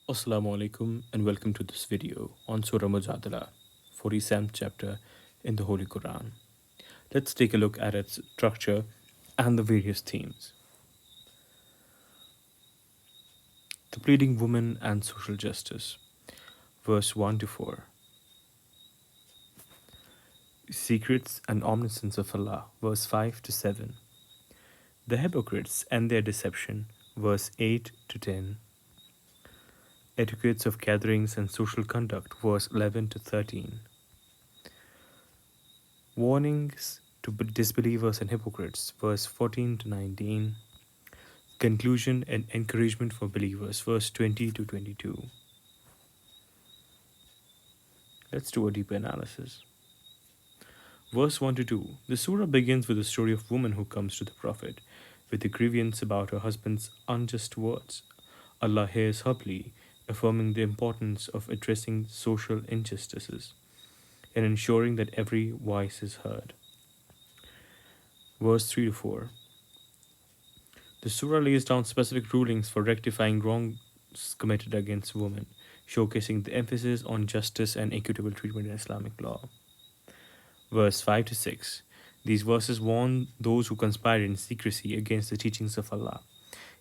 Assalamu alaikum and welcome to this video on Surah Al-Mujadila, 47th chapter in the Holy Quran. Let's take a look at its structure and the various themes. The pleading woman and social justice, verse 1 to 4. Secrets and omniscience of Allah, verse 5 to 7. The hypocrites and their deception, verse 8 to 10. Etiquettes of gatherings and social conduct, verse 11 to 13. Warnings to disbelievers and hypocrites, verse 14 to 19. Conclusion and encouragement for believers, verse 20 to 22. Let's do a deeper analysis. Verse 1 to 2. The surah begins with the story of a woman who comes to the Prophet with a grievance about her husband's unjust words. Allah hears her plea, affirming the importance of addressing social injustices and ensuring that every voice is heard. Verse 3 to 4. The surah lays down specific rulings for rectifying wrongs committed against women, showcasing the emphasis on justice and equitable treatment in Islamic law. Verse 5 to 6. These verses warn those who conspire in secrecy against the teachings of Allah.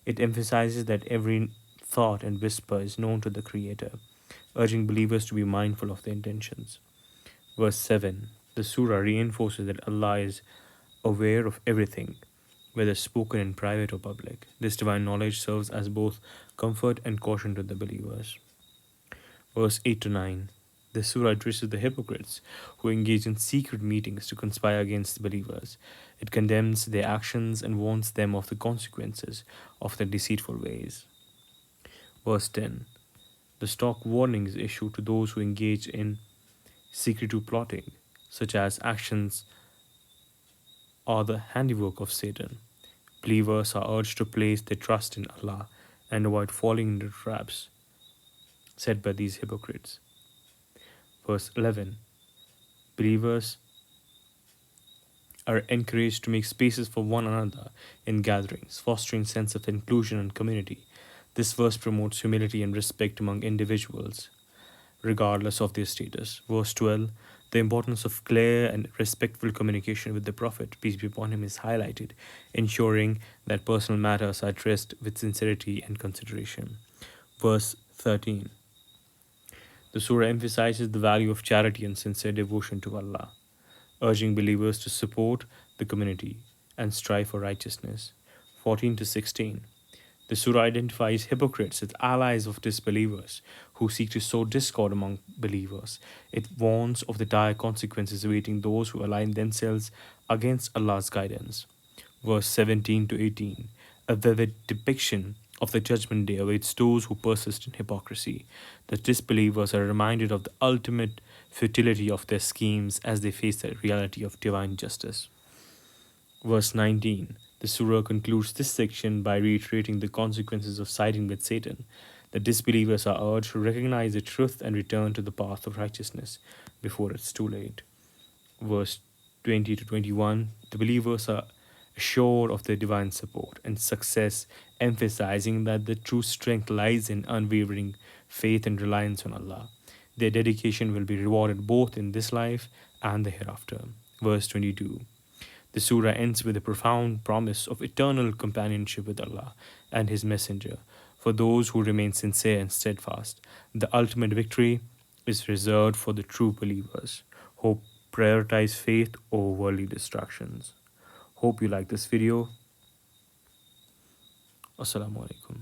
It emphasizes that every thought and whisper is known to the Creator, urging believers to be mindful of their intentions. Verse 7. The surah reinforces that Allah is aware of everything, whether spoken in private or public. This divine knowledge serves as both comfort and caution to the believers. Verse 8 to 9. The surah addresses the hypocrites who engage in secret meetings to conspire against the believers. It condemns their actions and warns them of the consequences of their deceitful ways. Verse 10. The stock warnings issued to those who engage in secretive plotting, such as actions are the handiwork of Satan. Believers are urged to place their trust in Allah and avoid falling into traps set by these hypocrites. Verse 11. Believers are encouraged to make spaces for one another in gatherings, fostering sense of inclusion and community. This verse promotes humility and respect among individuals, regardless of their status. Verse 12. The importance of clear and respectful communication with the Prophet, peace be upon him, is highlighted, ensuring that personal matters are addressed with sincerity and consideration. Verse 13. The surah emphasizes the value of charity and sincere devotion to Allah, urging believers to support the community and strive for righteousness. 14 to 16. The surah identifies hypocrites as allies of disbelievers who seek to sow discord among believers. It warns of the dire consequences awaiting those who align themselves against Allah's guidance. Verse 17 to 18. A vivid depiction of the judgment day awaits those who persist in hypocrisy. The disbelievers are reminded of the ultimate futility of their schemes as they face the reality of divine justice. Verse 19. The surah concludes this section by reiterating the consequences of siding with Satan. The disbelievers are urged to recognize the truth and return to the path of righteousness before it's too late. Verse 20 to 21. The believers are assured of their divine support and success, emphasizing that the true strength lies in unwavering faith and reliance on Allah. Their dedication will be rewarded both in this life and the hereafter. Verse 22. The surah ends with a profound promise of eternal companionship with Allah and His Messenger for those who remain sincere and steadfast. The ultimate victory is reserved for the true believers who prioritize faith over worldly distractions. Hope you like this video. Assalamu alaikum.